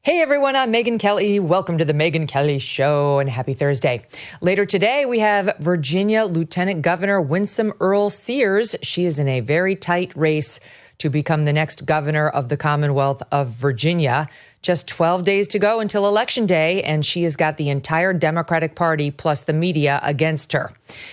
Hey everyone, I'm Megyn Kelly. Welcome to the Megyn Kelly Show and happy Thursday. Later today, we have Virginia Lieutenant Governor Winsome Earle-Sears. She is in a very tight race to become the next governor of the Commonwealth of Virginia. Just 12 days to go until Election Day, and she has got the entire Democratic Party plus the media against her.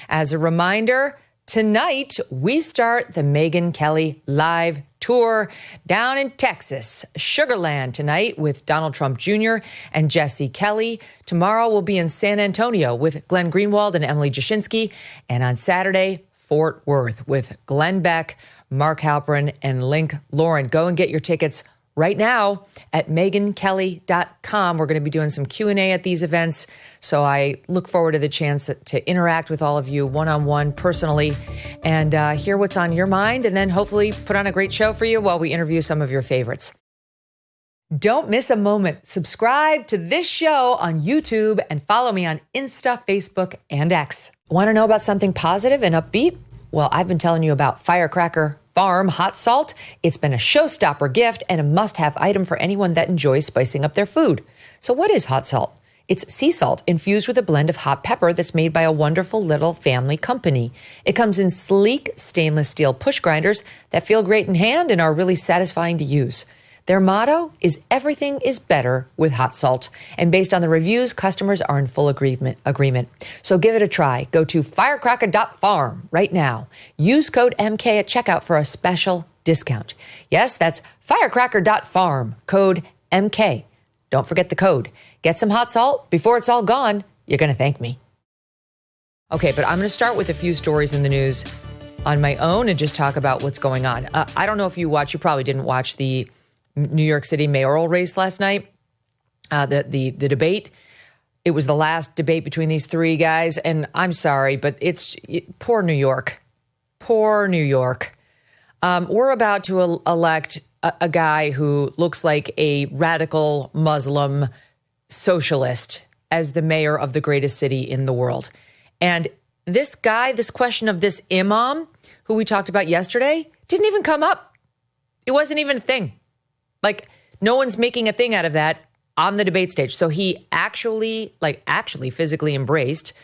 As a reminder, tonight we start the Megyn Kelly Live Tour down in Texas, Sugar Land tonight with Donald Trump Jr. and Jesse Kelly. Tomorrow we'll be in San Antonio with Glenn Greenwald and Emily Jashinsky. And on Saturday, Fort Worth with Glenn Beck, Mark Halperin, and Link Lauren. Go and get your tickets right now at megynkelly.com. We're going to be doing some Q&A at these events, so I look forward to the chance to interact with all of you one-on-one personally and hear what's on your mind, and then hopefully put on a great show for you while we interview some of your favorites. Don't miss a moment. Subscribe to this show on YouTube and follow me on Insta, Facebook, and X. Want to know about something positive and upbeat? Well, I've been telling you about Firecracker Farm hot salt. It's been a showstopper gift and a must-have item for anyone that enjoys spicing up their food. So what is hot salt? It's sea salt infused with a blend of hot pepper that's made by a wonderful little family company. It comes in sleek stainless steel push grinders that feel great in hand and are really satisfying to use. Their motto is everything is better with hot salt. And based on the reviews, customers are in full agreement. So give it a try. Go to firecracker.farm right now. Use code MK at checkout for a special discount. Yes, that's firecracker.farm, code MK. Don't forget the code. Get some hot salt before it's all gone. You're going to thank me. Okay, but I'm going to start with a few stories in the news on my own and just talk about what's going on. I don't know if you probably didn't watch the New York City mayoral race last night, the debate. It was the last debate between these three guys, and I'm sorry, but poor New York. Poor New York. We're about to elect a guy who looks like a radical Muslim socialist as the mayor of the greatest city in the world. And this guy, this question of this imam, who we talked about yesterday, didn't even come up. It wasn't even a thing. Like, no one's making a thing out of that on the debate stage. So he actually physically embraced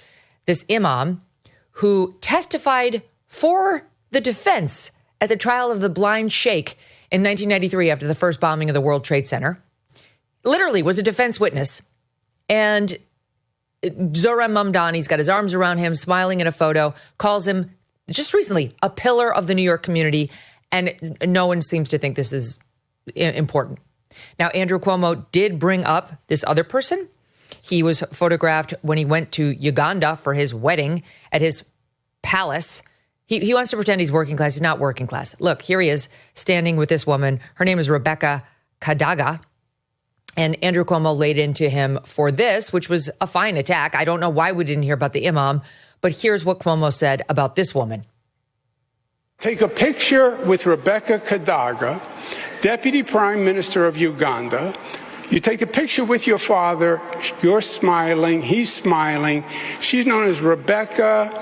this imam who testified for the defense at the trial of the blind sheikh in 1993 after the first bombing of the World Trade Center. Literally was a defense witness. And Zohran Mamdani's got his arms around him, smiling in a photo, calls him just recently a pillar of the New York community. And no one seems to think this is important. Now, Andrew Cuomo did bring up this other person. He was photographed when he went to Uganda for his wedding at his palace. He wants to pretend he's working class. He's not working class. Look, here he is standing with this woman. Her name is Rebecca Kadaga. And Andrew Cuomo laid into him for this, which was a fine attack. I don't know why we didn't hear about the imam, but here's what Cuomo said about this woman. Take a picture with Rebecca Kadaga, Deputy Prime Minister of Uganda. You take a picture with your father. You're smiling. He's smiling. She's known as Rebecca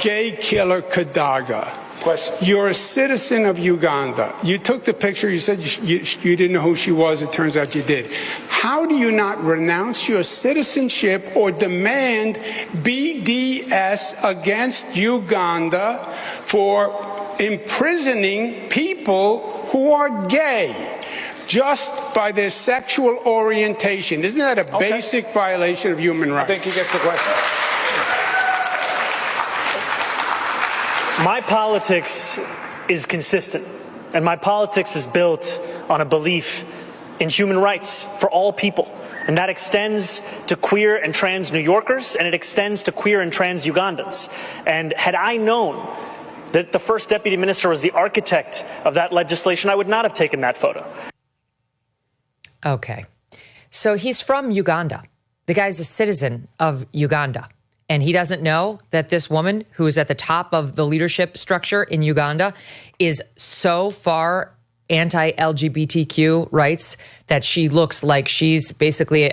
Gay Killer Kadaga. Question. You're a citizen of Uganda. You took the picture. You said you didn't know who she was. It turns out you did. How do you not renounce your citizenship or demand BDS against Uganda for imprisoning people who are gay just by their sexual orientation? Isn't that a basic violation of human rights? I think he gets the question. My politics is consistent, and my politics is built on a belief in human rights for all people. And that extends to queer and trans New Yorkers, and it extends to queer and trans Ugandans. And had I known that the first deputy minister was the architect of that legislation, I would not have taken that photo. Okay. So he's from Uganda. The guy's a citizen of Uganda. And he doesn't know that this woman who is at the top of the leadership structure in Uganda is so far anti-LGBTQ rights that she looks like she's basically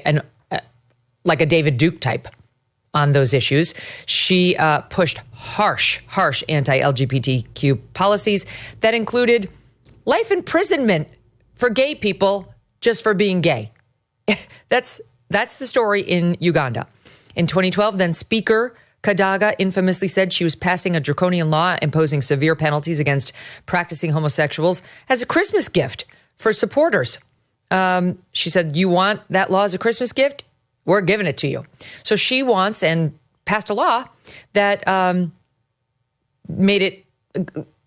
like a David Duke type on those issues. She pushed harsh anti-LGBTQ policies that included life imprisonment for gay people just for being gay. That's the story in Uganda. In 2012, then Speaker Kadaga infamously said she was passing a draconian law imposing severe penalties against practicing homosexuals as a Christmas gift for supporters. She said, you want that law as a Christmas gift? We're giving it to you. So she wants and passed a law that made it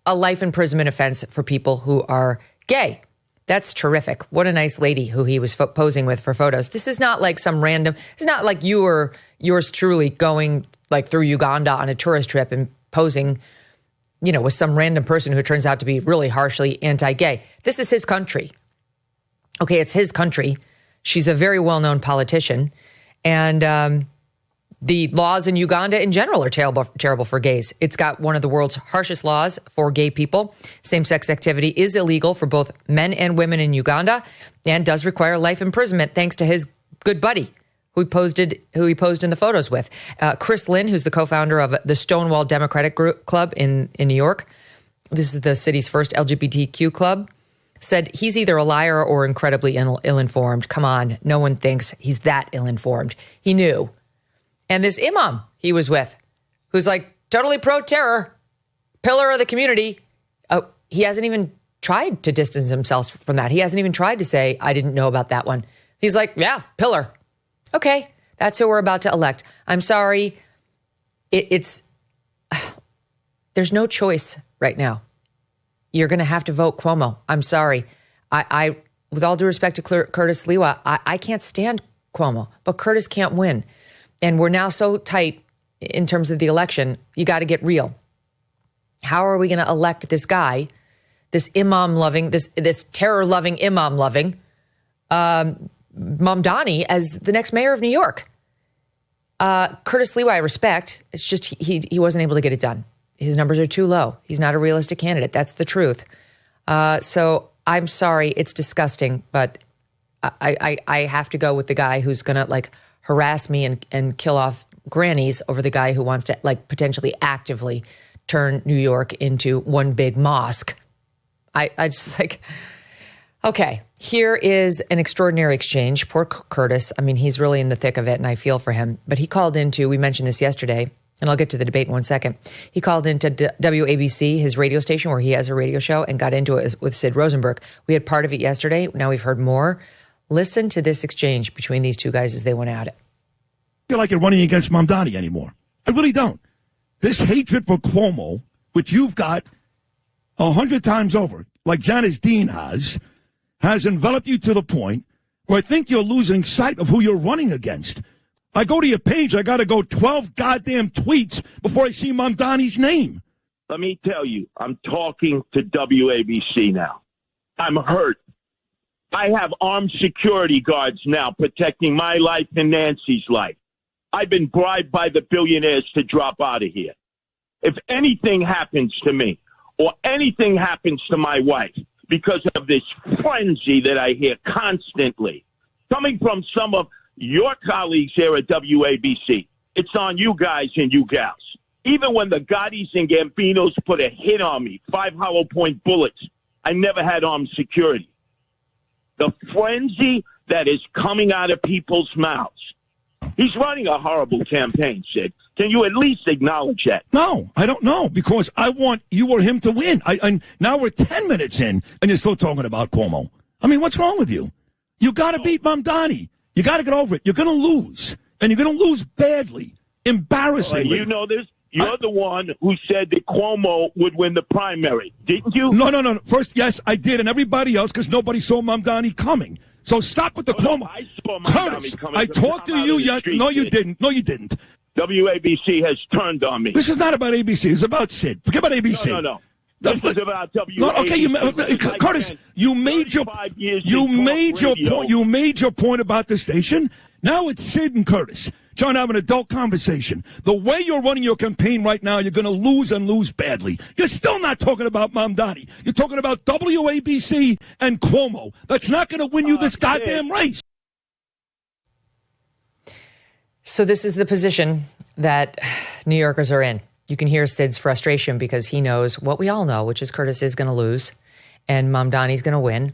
a life imprisonment offense for people who are gay. That's terrific. What a nice lady who he was posing with for photos. This is not like some random, it's not like you or yours truly going like through Uganda on a tourist trip and posing, with some random person who turns out to be really harshly anti-gay. This is his country. Okay, it's his country. She's a very well-known politician. And the laws in Uganda in general are terrible for gays. It's got one of the world's harshest laws for gay people. Same-sex activity is illegal for both men and women in Uganda and does require life imprisonment, thanks to his good buddy who he posed in the photos with. Chris Lynn, who's the co-founder of the Stonewall Democratic Club in New York. This is the city's first LGBTQ club. Said he's either a liar or incredibly ill-informed. Come on, no one thinks he's that ill-informed. He knew. And this imam he was with, who's like totally pro-terror, pillar of the community, he hasn't even tried to distance himself from that. He hasn't even tried to say, I didn't know about that one. He's like, yeah, pillar. Okay, that's who we're about to elect. I'm sorry. There's no choice right now. You're going to have to vote Cuomo. I'm sorry. I with all due respect to Curtis Sliwa, I can't stand Cuomo, but Curtis can't win. And we're now so tight in terms of the election, you got to get real. How are we going to elect this guy, this imam-loving, this terror-loving, imam-loving Mamdani as the next mayor of New York? Curtis Sliwa, I respect. It's just he wasn't able to get it done. His numbers are too low. He's not a realistic candidate. That's the truth. So I'm sorry. It's disgusting, but I have to go with the guy who's going to harass me and kill off grannies over the guy who wants to potentially actively turn New York into one big mosque. I just okay, here is an extraordinary exchange. Poor Curtis. I mean, he's really in the thick of it and I feel for him, but he called into, we mentioned this yesterday, and I'll get to the debate in 1 second. He called into WABC, his radio station where he has a radio show, and got into it with Sid Rosenberg. We had part of it yesterday. Now we've heard more. Listen to this exchange between these two guys as they went at it. I feel like you're running against Mamdani anymore. I really don't. This hatred for Cuomo, which you've got 100 times over, like Janice Dean has enveloped you to the point where I think you're losing sight of who you're running against. I go to your page, I got to go 12 goddamn tweets before I see Mamdani's name. Let me tell you, I'm talking to WABC now. I'm hurt. I have armed security guards now protecting my life and Nancy's life. I've been bribed by the billionaires to drop out of here. If anything happens to me or anything happens to my wife because of this frenzy that I hear constantly coming from some of your colleagues here at WABC, it's on you guys and you gals. Even when the Gottis and Gambinos put a hit on me, 5 hollow point bullets, I never had armed security. The frenzy that is coming out of people's mouths. He's running a horrible campaign, Sid. Can you at least acknowledge that? No, I don't know, because I want you or him to win. Now we're 10 minutes in, and you're still talking about Cuomo. I mean, what's wrong with you? You got to beat Mamdani. You got to get over it. You're going to lose, and you're going to lose badly, embarrassingly. You know this. You're the one who said that Cuomo would win the primary, didn't you? No. First, yes, I did, and everybody else, because nobody saw Mamdani coming. So stop with the Cuomo. No, I saw Mamdani Curtis, coming. I talked to you. No, you didn't. No, you didn't. WABC has turned on me. This is not about ABC. It's about Sid. Forget about ABC. No. This is about WABC. No, okay, Curtis, you made your point. You made your point about the station. Now it's Sid and Curtis trying to have an adult conversation. The way you're running your campaign right now, you're going to lose and lose badly. You're still not talking about Mamdani. You're talking about WABC and Cuomo. That's not going to win you this goddamn race. So this is the position that New Yorkers are in. You can hear Sid's frustration because he knows what we all know, which is Curtis is going to lose and Mamdani's going to win.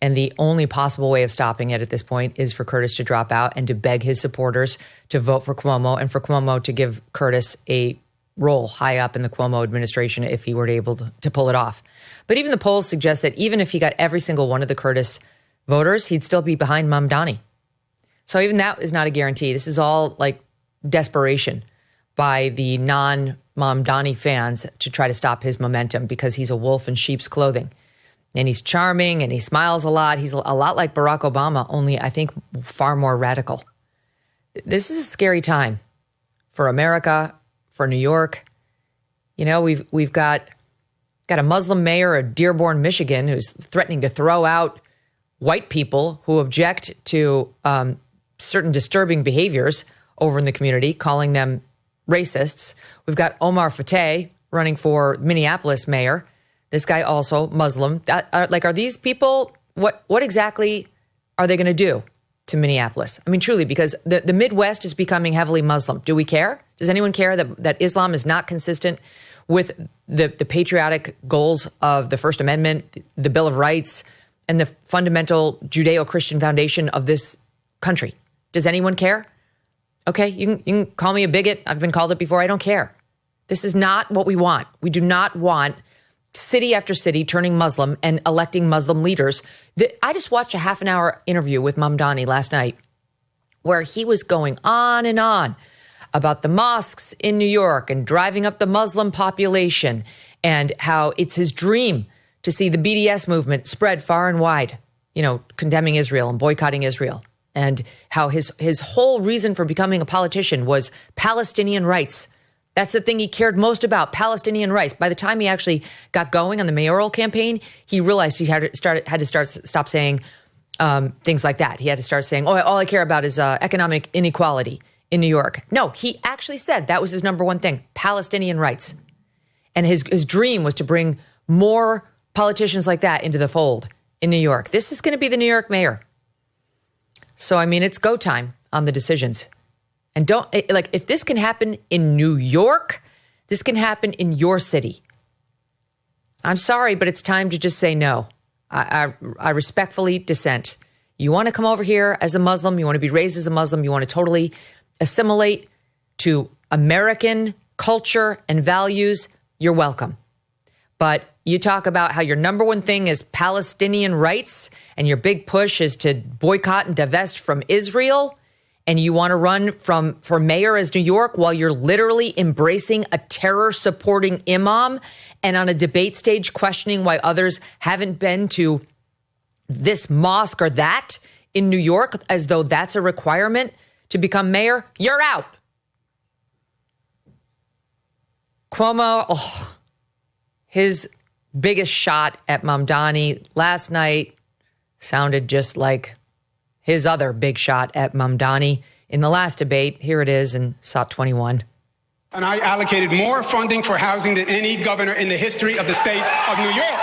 And the only possible way of stopping it at this point is for Curtis to drop out and to beg his supporters to vote for Cuomo and for Cuomo to give Curtis a role high up in the Cuomo administration if he were able to pull it off. But even the polls suggest that even if he got every single one of the Curtis voters, he'd still be behind Mamdani. So even that is not a guarantee. This is all like desperation by the non-Mamdani fans to try to stop his momentum because he's a wolf in sheep's clothing. And he's charming and he smiles a lot. He's a lot like Barack Obama, only I think far more radical. This is a scary time for America, for New York. You know, we've got a Muslim mayor of Dearborn, Michigan, who's threatening to throw out white people who object to certain disturbing behaviors over in the community, calling them racists. We've got Omar Fateh running for Minneapolis mayor. This guy also Muslim. Are these people, what exactly are they going to do to Minneapolis? I mean, truly, because the Midwest is becoming heavily Muslim. Do we care? Does anyone care that Islam is not consistent with the patriotic goals of the First Amendment, the Bill of Rights, and the fundamental Judeo-Christian foundation of this country? Does anyone care? Okay, you can call me a bigot. I've been called it before. I don't care. This is not what we want. We do not want city after city turning Muslim and electing Muslim leaders. I just watched a half an hour interview with Mamdani last night where he was going on and on about the mosques in New York and driving up the Muslim population and how it's his dream to see the BDS movement spread far and wide, you know, condemning Israel and boycotting Israel, and how his whole reason for becoming a politician was Palestinian rights. That's the thing he cared most about, Palestinian rights. By the time he actually got going on the mayoral campaign, he realized he had to stop saying things like that. He had to start saying, "Oh, all I care about is economic inequality in New York." No, he actually said that was his number one thing, Palestinian rights. And his dream was to bring more politicians like that into the fold in New York. This is going to be the New York mayor. So, I mean, it's go time on the decisions. And if this can happen in New York, this can happen in your city. I'm sorry, but it's time to just say no. I respectfully dissent. You want to come over here as a Muslim, you want to be raised as a Muslim, you want to totally assimilate to American culture and values, you're welcome. But you talk about how your number one thing is Palestinian rights and your big push is to boycott and divest from Israel, and you want to run for mayor as New York while you're literally embracing a terror-supporting imam and on a debate stage questioning why others haven't been to this mosque or that in New York as though that's a requirement to become mayor, you're out. Cuomo, his biggest shot at Mamdani last night sounded just like his other big shot at Mamdani in the last debate. Here it is in SOT 21. And I allocated more funding for housing than any governor in the history of the state of New York.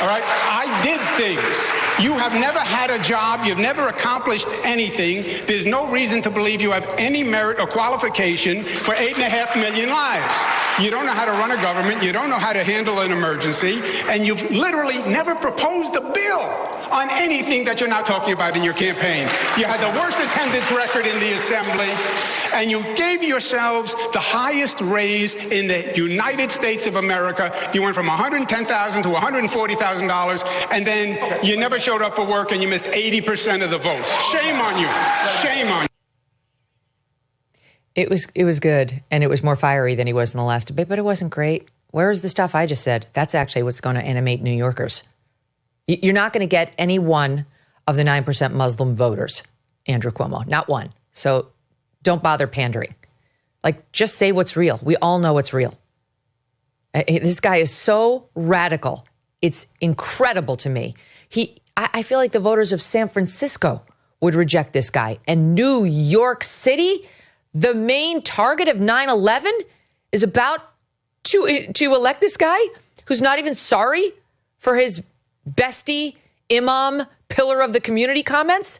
All right? I did things. You have never had a job. You've never accomplished anything. There's no reason to believe you have any merit or qualification for 8.5 million lives. You don't know how to run a government. You don't know how to handle an emergency. And you've literally never proposed a bill on anything that you're not talking about in your campaign. You had the worst attendance record in the assembly, and you gave yourselves the highest raise in the United States of America. You went from $110,000 to $140,000, and then you never showed up for work, and you missed 80% of the votes. Shame on you. Shame on you. It was good, and it was more fiery than he was in the last debate, but it wasn't great. Where's the stuff I just said? That's actually what's going to animate New Yorkers. You're not going to get any one of the 9% Muslim voters, Andrew Cuomo, not one. So don't bother pandering. Like, just say what's real. We all know what's real. This guy is so radical. It's incredible to me. I feel like the voters of San Francisco would reject this guy. And New York City, the main target of 9/11, is about to elect this guy who's not even sorry for his bestie, imam, pillar of the community comments.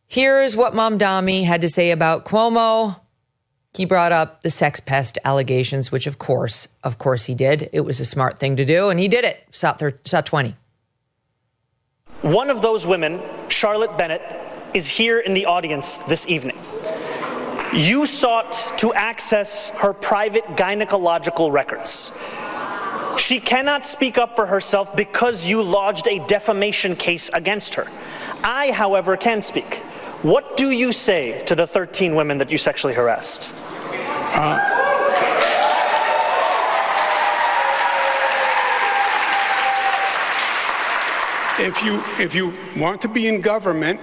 Here's what Mamdani had to say about Cuomo. He brought up the sex pest allegations, which of course he did. It was a smart thing to do, and he did it. SOT 20. One of those women, Charlotte Bennett, is here in the audience this evening. You sought to access her private gynecological records. She cannot speak up for herself because you lodged a defamation case against her. I, however, can speak. What do you say to the 13 women that you sexually harassed? If you want to be in government,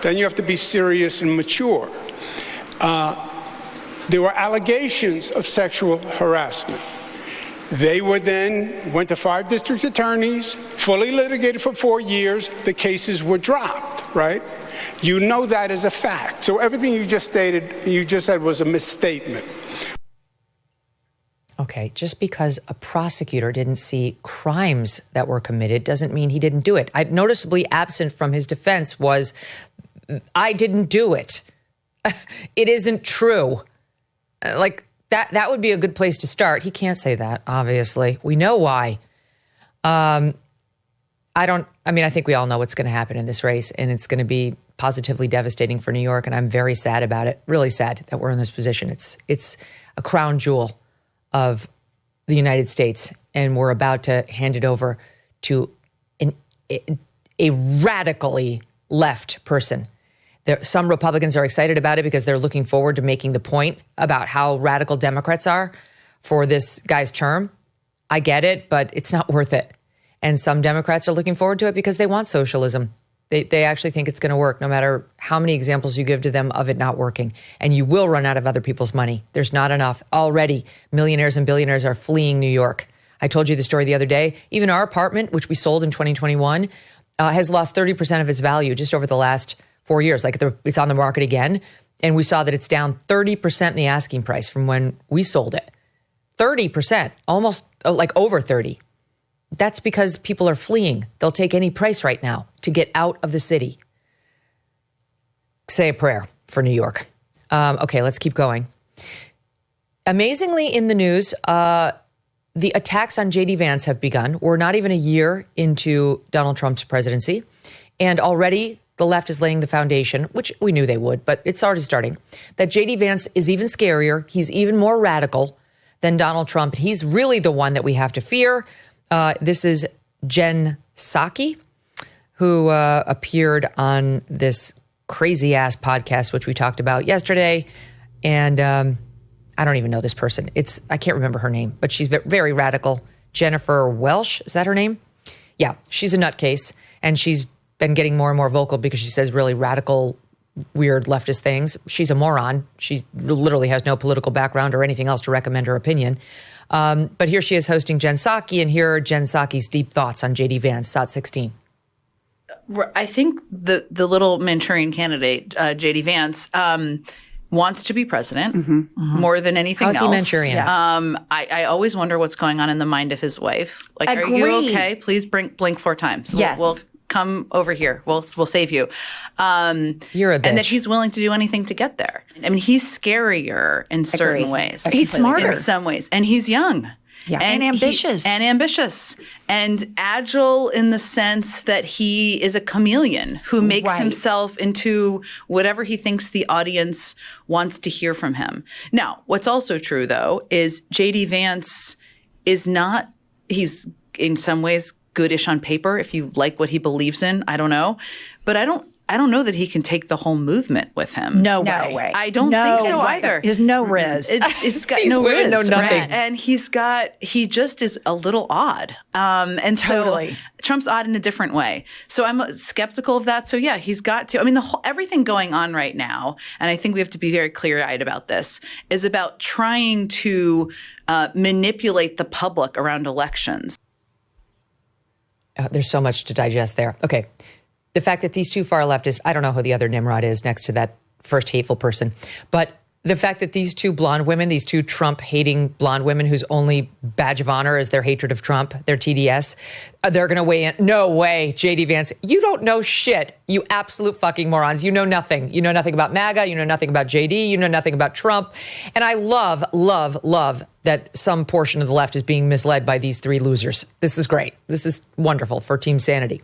then you have to be serious and mature. There were allegations of sexual harassment. They went to 5 district attorneys, fully litigated for 4 years. The cases were dropped, right? You know that as a fact. So everything you just said was a misstatement. Okay, just because a prosecutor didn't see crimes that were committed doesn't mean he didn't do it. Noticeably absent from his defense was, I didn't do it. It isn't true. Like, that would be a good place to start. He can't say that, obviously. We know why. I think we all know what's going to happen in this race, and it's going to be positively devastating for New York, and I'm very sad about it, really sad that we're in this position. It's a crown jewel of the United States, and we're about to hand it over to a radically left person. Some Republicans are excited about it because they're looking forward to making the point about how radical Democrats are for this guy's term. I get it, but it's not worth it. And some Democrats are looking forward to it because they want socialism. They actually think it's going to work no matter how many examples you give to them of it not working. And you will run out of other people's money. There's not enough. Already, millionaires and billionaires are fleeing New York. I told you the story the other day. Even our apartment, which we sold in 2021, has lost 30% of its value just over the last 4 years. Like it's on the market again. And we saw that it's down 30% in the asking price from when we sold it. 30%, almost like over 30. That's because people are fleeing. They'll take any price right now to get out of the city. Say a prayer for New York. Okay, let's keep going. Amazingly, in the news, the attacks on J.D. Vance have begun. We're not even a year into Donald Trump's presidency, and already the left is laying the foundation, which we knew they would, but it's already starting, that J.D. Vance is even scarier. He's even more radical than Donald Trump. He's really the one that we have to fear. This is Jen Psaki, who appeared on this crazy-ass podcast, which we talked about yesterday. And I don't even know this person. I can't remember her name, but she's very radical. Jennifer Welsh, is that her name? Yeah, she's a nutcase. And she's been getting more and more vocal because she says really radical, weird leftist things. She's a moron. She literally has no political background or anything else to recommend her opinion. But here she is hosting Jen Psaki, and here are Jen Psaki's deep thoughts on J.D. Vance, SOT 16. I think the little Manchurian candidate, J.D. Vance, wants to be president more than anything else. How's he Manchurian? I always wonder what's going on in the mind of his wife. Like, Agreed. Are you okay? Please blink 4 times. Yes. We'll come over here. We'll save you. You're a bitch. And that he's willing to do anything to get there. I mean, he's scarier in certain ways. He's smarter. In some ways. And he's young. Yeah. And ambitious. And ambitious. And agile in the sense that he is a chameleon who makes himself into whatever he thinks the audience wants to hear from him. Now, what's also true, though, is J.D. Vance is not – he's in some ways goodish on paper if you like what he believes in. I don't know. But I don't know that he can take the whole movement with him. No way. I don't think so either. There's no riz. It's got These no women riz. know nothing. Right? And he just is a little odd. And Totally. so Trump's odd in a different way. So I'm skeptical of that. So yeah, he's got to. I mean, everything going on right now, and I think we have to be very clear-eyed about this, is about trying to manipulate the public around elections. There's so much to digest there. Okay. The fact that these two far leftists, I don't know who the other Nimrod is next to that first hateful person, but the fact that these two blonde women, these two Trump-hating blonde women whose only badge of honor is their hatred of Trump, their TDS, they're going to weigh in. No way, J.D. Vance. You don't know shit, you absolute fucking morons. You know nothing. You know nothing about MAGA. You know nothing about J.D. You know nothing about Trump. And I love, love, love that some portion of the left is being misled by these three losers. This is great. This is wonderful for Team Sanity.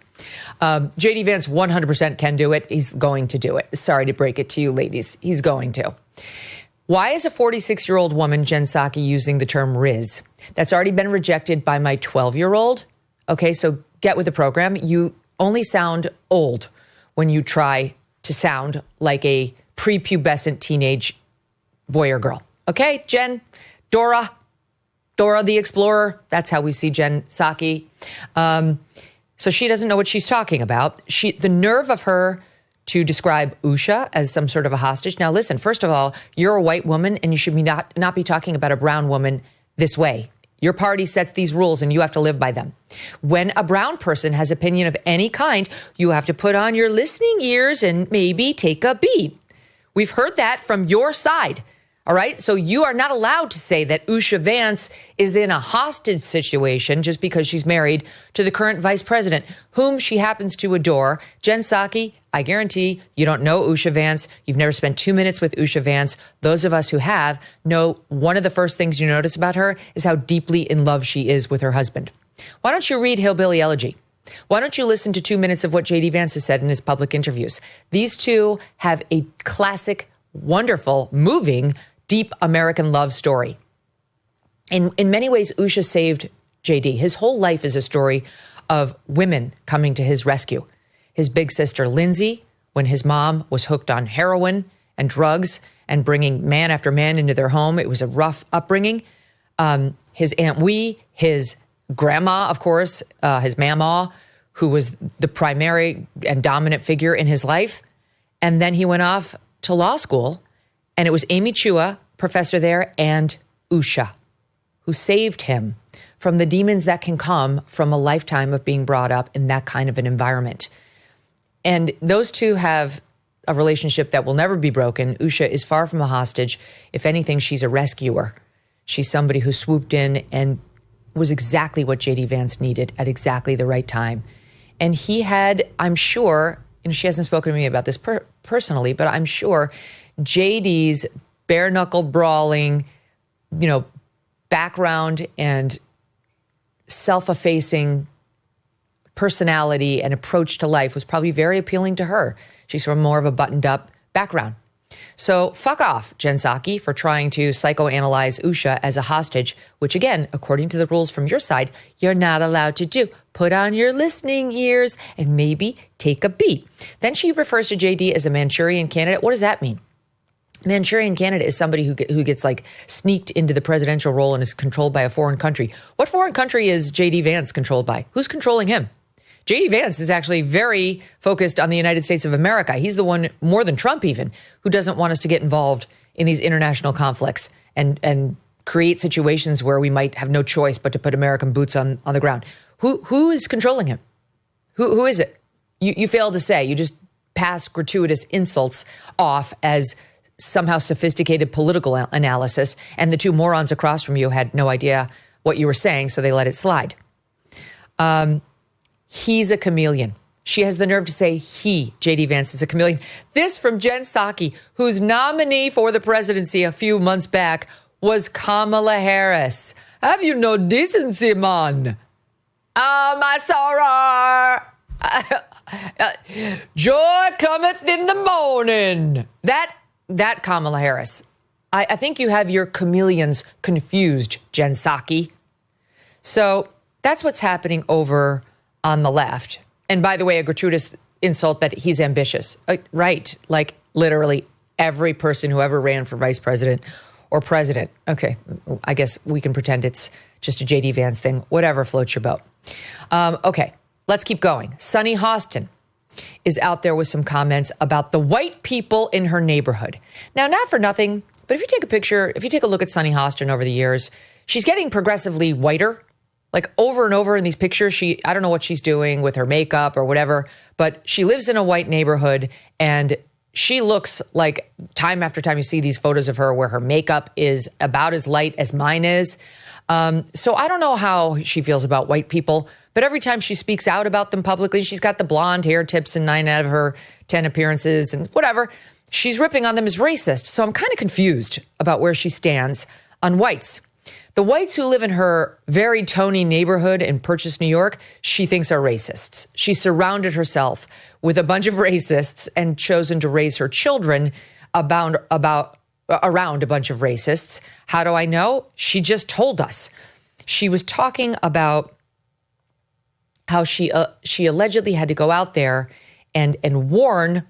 J.D. Vance 100% can do it. He's going to do it. Sorry to break it to you, ladies. He's going to. Why is a 46-year-old woman, Jen Psaki, using the term Riz? That's already been rejected by my 12-year-old. Okay, so get with the program. You only sound old when you try to sound like a prepubescent teenage boy or girl. Okay, Jen, Dora the Explorer. That's how we see Jen Psaki. So she doesn't know what she's talking about. The nerve of her to describe Usha as some sort of a hostage. Now, listen, first of all, you're a white woman and you should be not be talking about a brown woman this way. Your party sets these rules and you have to live by them. When a brown person has opinion of any kind, you have to put on your listening ears and maybe take a beat. We've heard that from your side. All right. So you are not allowed to say that Usha Vance is in a hostage situation just because she's married to the current vice president, whom she happens to adore. Jen Psaki, I guarantee you don't know Usha Vance. You've never spent 2 minutes with Usha Vance. Those of us who have know one of the first things you notice about her is how deeply in love she is with her husband. Why don't you read Hillbilly Elegy? Why don't you listen to 2 minutes of what J.D. Vance has said in his public interviews? These two have a classic, wonderful, moving, deep American love story. In many ways, Usha saved J.D. His whole life is a story of women coming to his rescue. His big sister, Lindsay, when his mom was hooked on heroin and drugs and bringing man after man into their home. It was a rough upbringing. His Aunt Wee, his grandma, of course, his mama, who was the primary and dominant figure in his life. And then he went off to law school. And it was Amy Chua, professor there, and Usha, who saved him from the demons that can come from a lifetime of being brought up in that kind of an environment. And those two have a relationship that will never be broken. Usha is far from a hostage. If anything, she's a rescuer. She's somebody who swooped in and was exactly what J.D. Vance needed at exactly the right time. And he had, I'm sure, and she hasn't spoken to me about this personally, but I'm sure JD's bare knuckle brawling, background and self-effacing personality and approach to life was probably very appealing to her. She's from more of a buttoned up background. So fuck off, Jen Psaki, for trying to psychoanalyze Usha as a hostage, which again, according to the rules from your side, you're not allowed to do. Put on your listening ears and maybe take a beat. Then she refers to JD as a Manchurian candidate. What does that mean? Manchurian candidate is somebody who gets like sneaked into the presidential role and is controlled by a foreign country. What foreign country is J.D. Vance controlled by? Who's controlling him? J.D. Vance is actually very focused on the United States of America. He's the one, more than Trump even, who doesn't want us to get involved in these international conflicts and create situations where we might have no choice but to put American boots on the ground. Who is controlling him? Who is it? You failed to say. You just pass gratuitous insults off as somehow sophisticated political analysis, and the two morons across from you had no idea what you were saying, so they let it slide. He's a chameleon. She has the nerve to say J.D. Vance, is a chameleon. This from Jen Psaki, whose nominee for the presidency a few months back was Kamala Harris. Have you no decency, man? My sorrow. Joy cometh in the morning. That Kamala Harris. I think you have your chameleons confused, Jen Psaki. So that's what's happening over on the left. And by the way, a gratuitous insult that he's ambitious. Right. Like literally every person who ever ran for vice president or president. Okay. I guess we can pretend it's just a J.D. Vance thing. Whatever floats your boat. Okay. Let's keep going. Sunny Hostin is out there with some comments about the white people in her neighborhood. Now, not for nothing, but if you take a look at Sunny Hostin over the years, she's getting progressively whiter. Like over and over in these pictures, I don't know what she's doing with her makeup or whatever, but she lives in a white neighborhood and she looks like, time after time you see these photos of her where her makeup is about as light as mine is. So I don't know how she feels about white people, but every time she speaks out about them publicly, she's got the blonde hair tips in 9 out of her 10 appearances and whatever. She's ripping on them as racist. So I'm kind of confused about where she stands on whites. The whites who live in her very Tony neighborhood in Purchase, New York, she thinks are racists. She surrounded herself with a bunch of racists and chosen to raise her children around a bunch of racists. How do I know? She just told us. She was talking about how she allegedly had to go out there and warn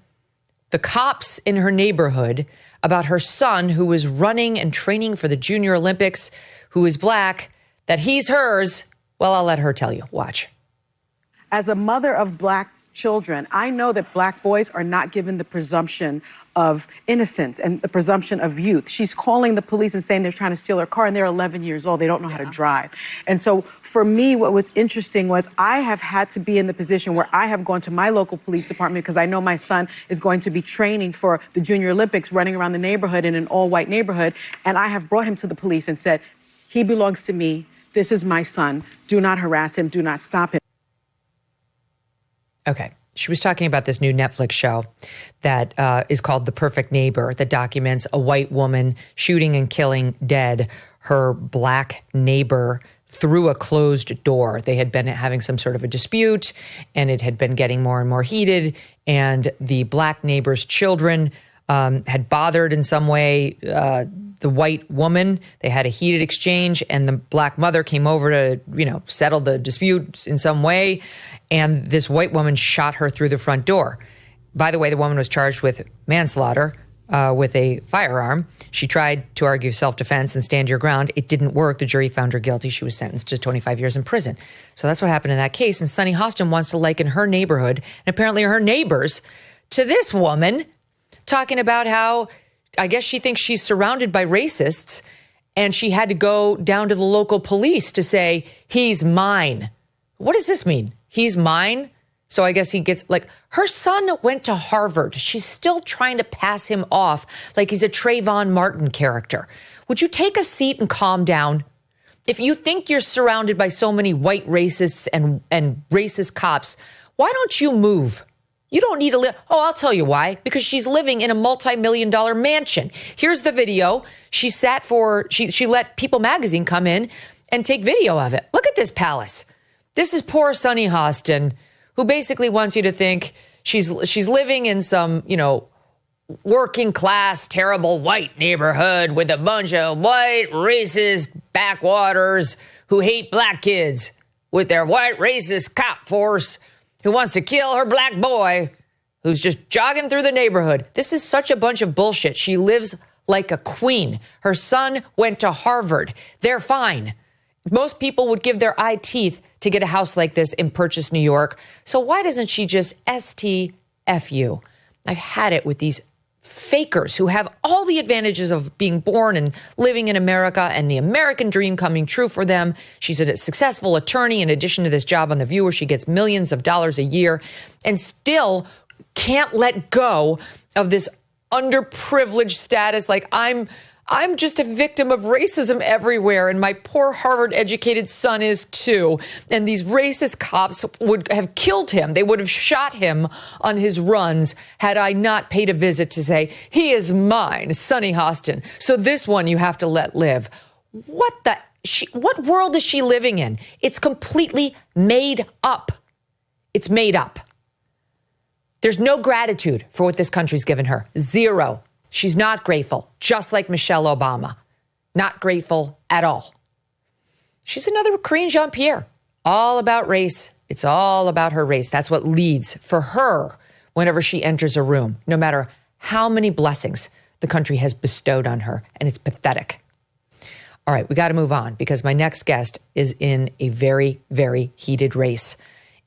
the cops in her neighborhood about her son who was running and training for the Junior Olympics, who is black, that he's hers. Well, I'll let her tell you. Watch. As a mother of black children, I know that black boys are not given the presumption of innocence and the presumption of youth. She's calling the police and saying they're trying to steal her car, and they're 11 years old. They don't know how to drive. And so for me, what was interesting was I have had to be in the position where I have gone to my local police department because I know my son is going to be training for the Junior Olympics, running around the neighborhood in an all-white neighborhood. And I have brought him to the police and said, he belongs to me. This is my son. Do not harass him. Do not stop him. Okay. She was talking about this new Netflix show that is called The Perfect Neighbor, that documents a white woman shooting and killing dead her black neighbor through a closed door. They had been having some sort of a dispute, and it had been getting more and more heated, and the black neighbor's children had bothered in some way the white woman. They had a heated exchange, and the black mother came over to, settle the dispute in some way. And this white woman shot her through the front door. By the way, the woman was charged with manslaughter with a firearm. She tried to argue self-defense and stand your ground. It didn't work. The jury found her guilty. She was sentenced to 25 years in prison. So that's what happened in that case. And Sunny Hostin wants to liken her neighborhood and apparently her neighbors to this woman, talking about how, I guess she thinks she's surrounded by racists, and she had to go down to the local police to say, he's mine. What does this mean? He's mine? So I guess he gets, her son went to Harvard. She's still trying to pass him off like he's a Trayvon Martin character. Would you take a seat and calm down? If you think you're surrounded by so many white racists and racist cops, why don't you move? You don't need to live. Oh, I'll tell you why. Because she's living in a multi-million-dollar mansion. Here's the video. She let People magazine come in and take video of it. Look at this palace. This is poor Sunny Hostin, who basically wants you to think she's living in some, working class, terrible white neighborhood with a bunch of white racist backwaters who hate black kids with their white racist cop force who wants to kill her black boy who's just jogging through the neighborhood. This is such a bunch of bullshit. She lives like a queen. Her son went to Harvard. They're fine. Most people would give their eye teeth to get a house like this in Purchase, New York. So why doesn't she just STFU? I've had it with these fakers who have all the advantages of being born and living in America and the American dream coming true for them. She's a successful attorney. In addition to this job on The View, where she gets millions of dollars a year, and still can't let go of this underprivileged status. Like, I'm just a victim of racism everywhere, and my poor Harvard-educated son is too. And these racist cops would have killed him. They would have shot him on his runs had I not paid a visit to say, he is mine, Sunny Hostin. So this one you have to let live. What world is she living in? It's completely made up. It's made up. There's no gratitude for what this country's given her. Zero. She's not grateful, just like Michelle Obama. Not grateful at all. She's another Karine Jean-Pierre. All about race. It's all about her race. That's what leads for her whenever she enters a room, no matter how many blessings the country has bestowed on her. And it's pathetic. All right, we got to move on because my next guest is in a very, very heated race.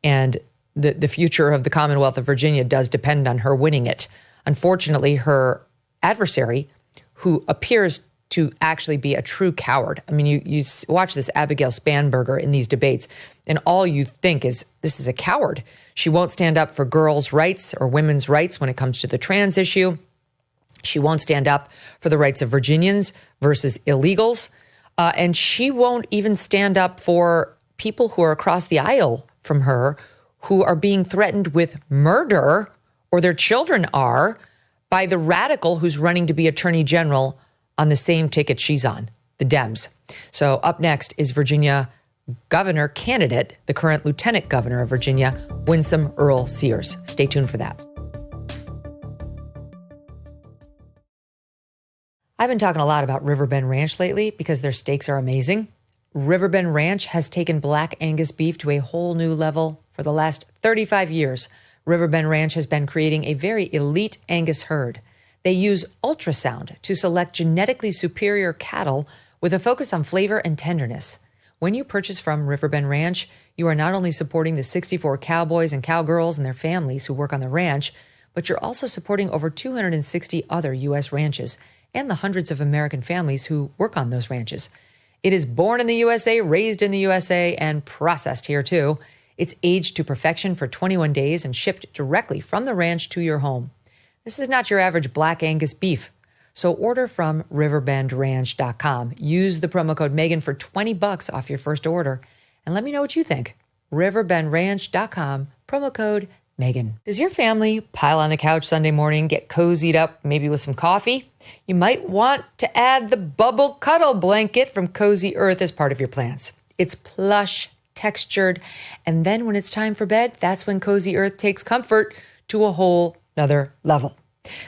And the future of the Commonwealth of Virginia does depend on her winning it. Unfortunately, her adversary, who appears to actually be a true coward. I mean, you watch this Abigail Spanberger in these debates, and all you think is, this is a coward. She won't stand up for girls' rights or women's rights when it comes to the trans issue. She won't stand up for the rights of Virginians versus illegals. And she won't even stand up for people who are across the aisle from her who are being threatened with murder, or their children are, by the radical who's running to be attorney general on the same ticket she's on, the Dems. So up next is Virginia governor candidate, the current lieutenant governor of Virginia, Winsome Earle-Sears. Stay tuned for that. I've been talking a lot about Riverbend Ranch lately because their steaks are amazing. Riverbend Ranch has taken Black Angus beef to a whole new level for the last 35 years. Riverbend Ranch has been creating a very elite Angus herd. They use ultrasound to select genetically superior cattle with a focus on flavor and tenderness. When you purchase from Riverbend Ranch, you are not only supporting the 64 cowboys and cowgirls and their families who work on the ranch, but you're also supporting over 260 other U.S. ranches and the hundreds of American families who work on those ranches. It is born in the USA, raised in the USA, and processed here too. It's aged to perfection for 21 days and shipped directly from the ranch to your home. This is not your average Black Angus beef. So order from riverbendranch.com. Use the promo code Megyn for $20 off your first order. And let me know what you think. riverbendranch.com, promo code Megyn. Does your family pile on the couch Sunday morning, get cozied up, maybe with some coffee? You might want to add the bubble cuddle blanket from Cozy Earth as part of your plans. It's plush, textured, and then when it's time for bed, that's when Cozy Earth takes comfort to a whole nother level.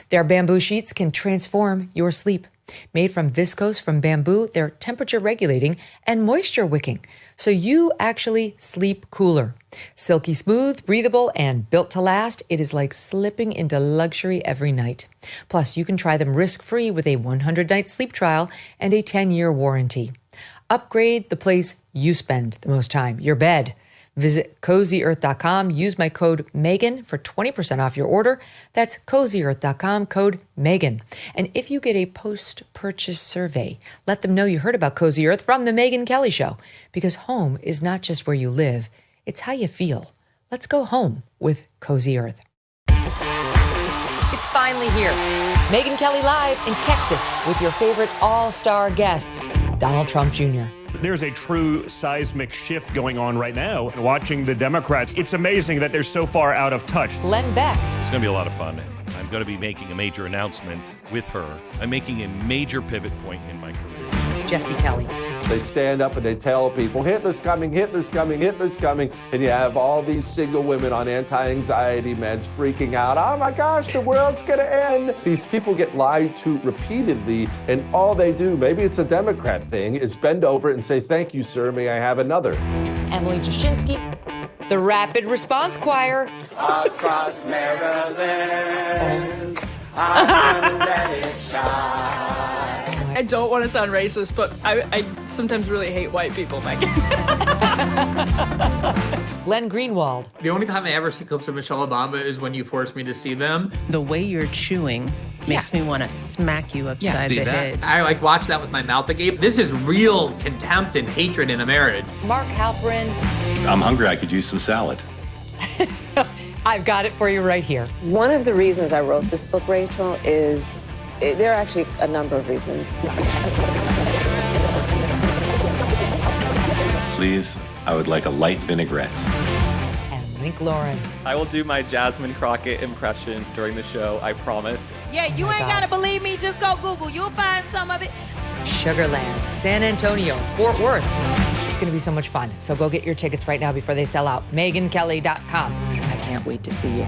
Their bamboo sheets can transform your sleep. Made from viscose from bamboo, they're temperature regulating and moisture wicking, so you actually sleep cooler. Silky smooth, breathable, and built to last, it is like slipping into luxury every night. Plus, you can try them risk-free with a 100-night sleep trial and a 10-year warranty. Upgrade the place you spend the most time, your bed. Visit CozyEarth.com. Use my code Megyn for 20% off your order. That's CozyEarth.com, code Megyn. And if you get a post-purchase survey, let them know you heard about Cozy Earth from The Megyn Kelly Show. Because home is not just where you live, it's how you feel. Let's go home with Cozy Earth. It's finally here. Megyn Kelly live in Texas with your favorite all-star guests, Donald Trump Jr. There's a true seismic shift going on right now. Watching the Democrats, it's amazing that they're so far out of touch. Glenn Beck. It's going to be a lot of fun. I'm going to be making a major announcement with her. I'm making a major pivot point in my career. Jesse Kelly. They stand up and they tell people, Hitler's coming, Hitler's coming, Hitler's coming. And you have all these single women on anti-anxiety meds freaking out. Oh my gosh, the world's going to end. These people get lied to repeatedly, and all they do, maybe it's a Democrat thing, is bend over and say, thank you, sir, may I have another? Emily Jashinsky. The Rapid Response Choir. Across Maryland, I'm gonna let it shine. I don't want to sound racist, but I sometimes really hate white people, Megyn. Glenn Greenwald. The only time I ever see clips of Michelle Obama is when you force me to see them. The way you're chewing makes me want to smack you upside the head. I watch that with my mouth agape. This is real contempt and hatred in a marriage. Mark Halperin. I'm hungry. I could use some salad. I've got it for you right here. One of the reasons I wrote this book, Rachel, is there are actually a number of reasons. Please, I would like a light vinaigrette. And Link Lauren. I will do my Jasmine Crockett impression during the show, I promise. Yeah, you ain't got to believe me. Just go Google. You'll find some of it. Sugarland, San Antonio, Fort Worth. It's going to be so much fun. So go get your tickets right now before they sell out. MegynKelly.com. I can't wait to see you.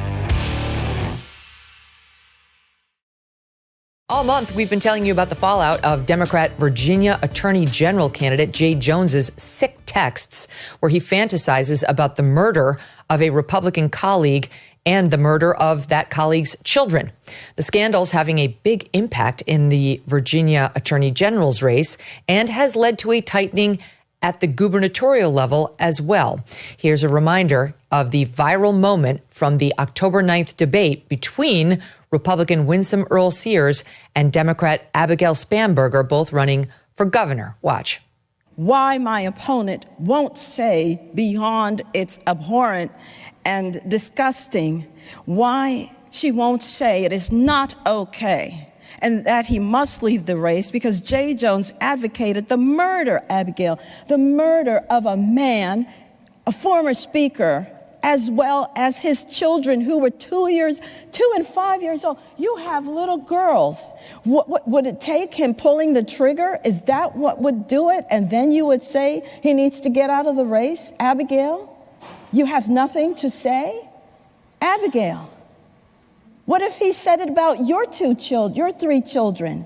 All month, we've been telling you about the fallout of Democrat Virginia Attorney General candidate Jay Jones's sick texts, where he fantasizes about the murder of a Republican colleague and the murder of that colleague's children. The scandal's having a big impact in the Virginia Attorney General's race and has led to a tightening at the gubernatorial level as well. Here's a reminder of the viral moment from the October 9th debate between Republican Winsome Earle-Sears and Democrat Abigail Spanberger, both running for governor. Watch. Why my opponent won't say beyond it's abhorrent and disgusting, why she won't say it is not okay and that he must leave the race because J. Jones advocated the murder, Abigail, the murder of a man, a former speaker, as well as his children who were 2 and 5 years old. You have little girls. What would it take him pulling the trigger? Is that what would do it? And then you would say he needs to get out of the race? Abigail, you have nothing to say? Abigail, what if he said it about your 3 children?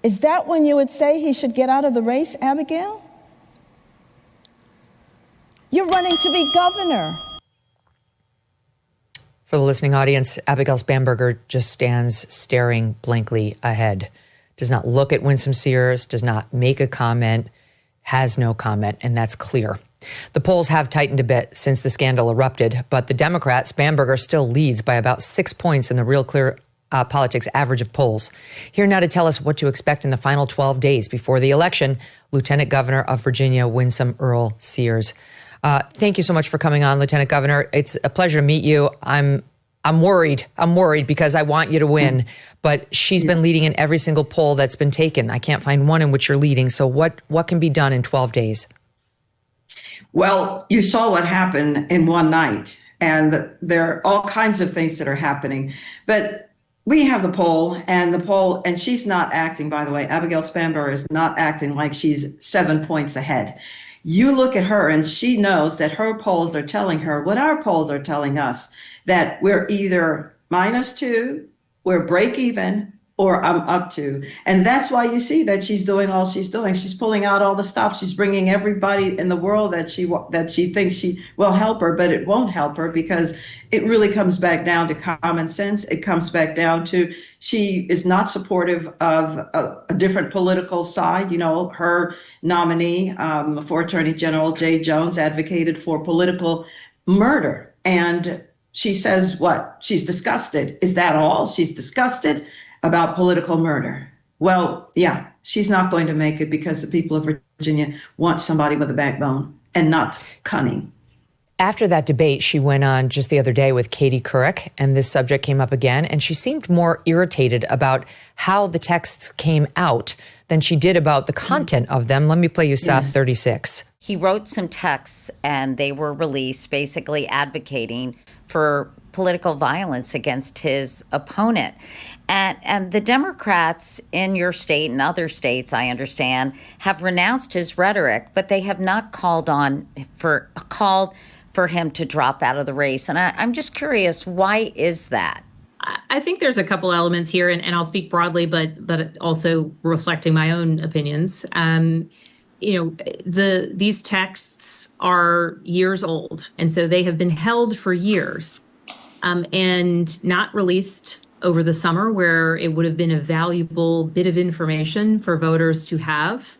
Is that when you would say he should get out of the race, Abigail? You're running to be governor. For the listening audience, Abigail Spanberger just stands staring blankly ahead, does not look at Winsome Sears, does not make a comment, has no comment, and that's clear. The polls have tightened a bit since the scandal erupted, but the Democrat, Spanberger, still leads by about 6 points in the Real Clear Politics average of polls. Here now to tell us what to expect in the final 12 days before the election, Lieutenant Governor of Virginia, Winsome Earle-Sears. Thank you so much for coming on, Lieutenant Governor. It's a pleasure to meet you. I'm worried. I'm worried because I want you to win, but she's been leading in every single poll that's been taken. I can't find one in which you're leading. So what can be done in 12 days? Well, you saw what happened in one night, and there are all kinds of things that are happening. But we have the poll, and she's not acting, by the way. Abigail Spanberger is not acting like she's 7 points ahead. You look at her, and she knows that her polls are telling her what our polls are telling us, that we're either -2, we're break even, or I'm up to. And that's why you see that she's doing all she's doing. She's pulling out all the stops. She's bringing everybody in the world that she thinks she will help her, but it won't help her because it really comes back down to common sense. It comes back down to she is not supportive of a different political side. You know, her nominee for Attorney General, J. Jones, advocated for political murder. And she says what? She's disgusted. Is that all? She's disgusted about political murder. Well, yeah, she's not going to make it because the people of Virginia want somebody with a backbone and not cunning. After that debate, she went on just the other day with Katie Couric, and this subject came up again, and she seemed more irritated about how the texts came out than she did about the content of them. Let me play you South 36. He wrote some texts, and they were released basically advocating for political violence against his opponent. And the Democrats in your state and other states, I understand, have renounced his rhetoric, but they have not called for him to drop out of the race. And I'm just curious, why is that? I think there's a couple elements here, and I'll speak broadly, but also reflecting my own opinions. These texts are years old, and so they have been held for years and not released over the summer, where it would have been a valuable bit of information for voters to have.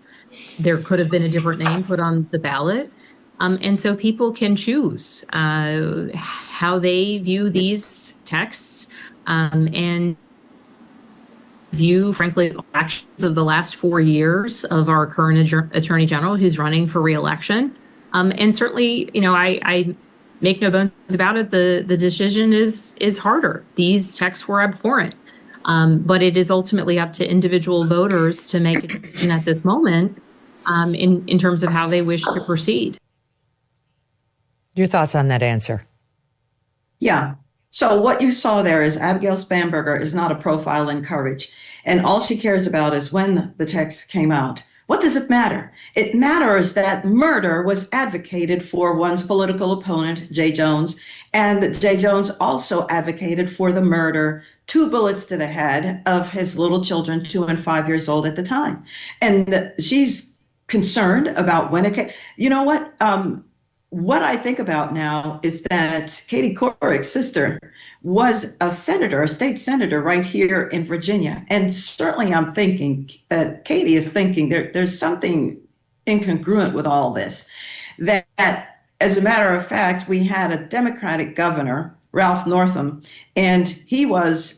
There could have been a different name put on the ballot. And so people can choose how they view these texts and view, frankly, actions of the last 4 years of our current Attorney General who's running for re-election. And certainly, I make no bones about it, the decision is harder. These texts were abhorrent. But it is ultimately up to individual voters to make a decision at this moment in terms of how they wish to proceed. Your thoughts on that answer? Yeah. So what you saw there is Abigail Spanberger is not a profile in courage. And all she cares about is when the text came out. What does it matter? It matters that murder was advocated for one's political opponent, J. Jones, and J. Jones also advocated for the murder, 2 bullets to the head, of his little children, 2 and 5 years old at the time. And she's concerned about when it came. You know what? What I think about now is that Katie Couric's sister was a senator, a state senator right here in Virginia. And certainly I'm thinking that Katie is thinking there's something incongruent with all this. That, as a matter of fact, we had a Democratic governor, Ralph Northam, and he was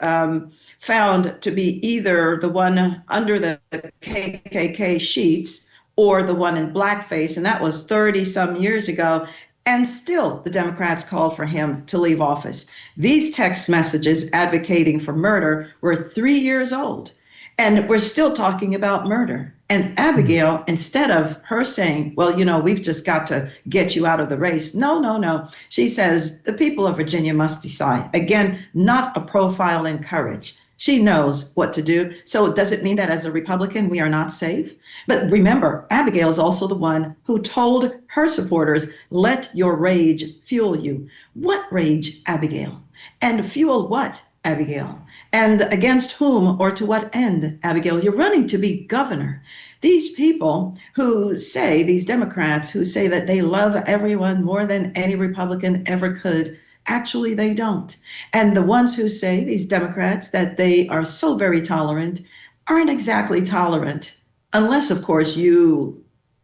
found to be either the one under the KKK sheets or the one in blackface, and that was 30 some years ago. And still, the Democrats called for him to leave office. These text messages advocating for murder were 3 years old, and we're still talking about murder. And Abigail, instead of her saying, well, you know, we've just got to get you out of the race. No. She says the people of Virginia must decide. Again, not a profile in courage. She knows what to do. So does it mean that as a Republican, we are not safe? But remember, Abigail is also the one who told her supporters, let your rage fuel you. What rage, Abigail? And fuel what, Abigail? And against whom or to what end, Abigail? You're running to be governor. These people who say, these Democrats who say that they love everyone more than any Republican ever could, actually they don't. And the ones who say, these Democrats, that they are so very tolerant, aren't exactly tolerant, unless, of course, you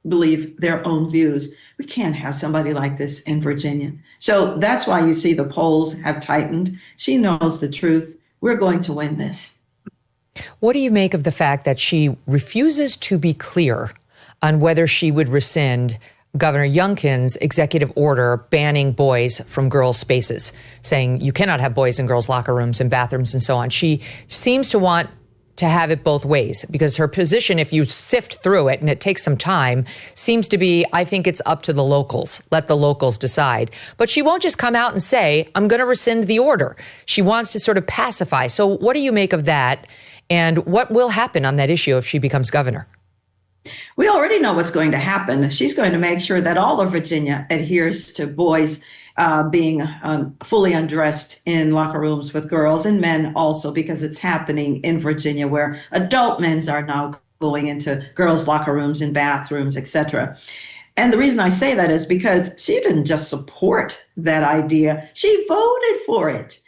believe their own views. We can't have somebody like this in Virginia. So that's why you see the polls have tightened. She knows the truth. We're going to win this. What do you make of the fact that she refuses to be clear on whether she would rescind Governor Youngkin's executive order banning boys from girls' spaces, saying you cannot have boys in girls' locker rooms and bathrooms and so on? She seems to want to have it both ways, because her position, if you sift through it, and it takes some time, seems to be, I think it's up to the locals. Let the locals decide. But she won't just come out and say, I'm going to rescind the order. She wants to sort of pacify. So what do you make of that? And what will happen on that issue if she becomes governor? We already know what's going to happen. She's going to make sure that all of Virginia adheres to boys being fully undressed in locker rooms with girls, and men also, because it's happening in Virginia where adult men are now going into girls' locker rooms and bathrooms, etc. And the reason I say that is because she didn't just support that idea, she voted for it.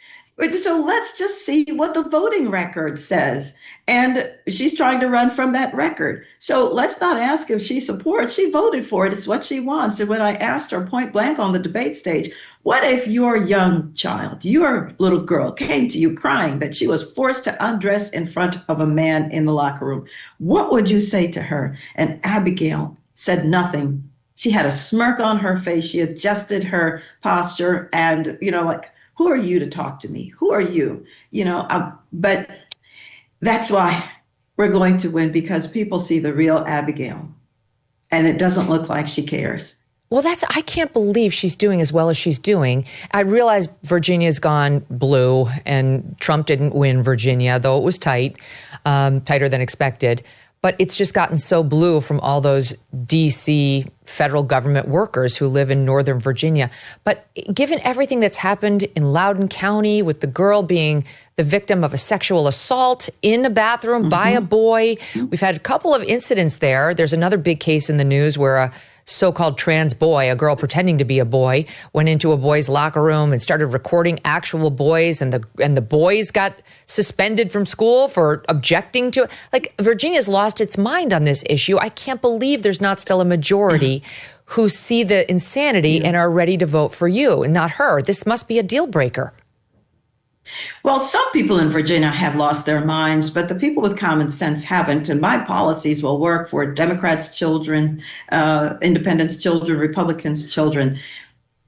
So let's just see what the voting record says. And she's trying to run from that record. So let's not ask if she supports. She voted for it. It's what she wants. And when I asked her point blank on the debate stage, what if your young child, your little girl, came to you crying that she was forced to undress in front of a man in the locker room? What would you say to her? And Abigail said nothing. She had a smirk on her face. She adjusted her posture and, like, who are you to talk to me? Who are you? But that's why we're going to win, because people see the real Abigail, and it doesn't look like she cares. Well, I can't believe she's doing as well as she's doing. I realize Virginia's gone blue and Trump didn't win Virginia, though it was tight, tighter than expected. But it's just gotten so blue from all those D.C. federal government workers who live in Northern Virginia. But given everything that's happened in Loudoun County, with the girl being the victim of a sexual assault in a bathroom by a boy, we've had a couple of incidents there. There's another big case in the news where a so-called trans boy, a girl pretending to be a boy, went into a boy's locker room and started recording actual boys, and the boys got suspended from school for objecting to it. Like, Virginia's lost its mind on this issue. I can't believe there's not still a majority who see the insanity and are ready to vote for you and not her. This must be a deal breaker. Well, some people in Virginia have lost their minds, but the people with common sense haven't. And my policies will work for Democrats' children, independents' children, Republicans' children.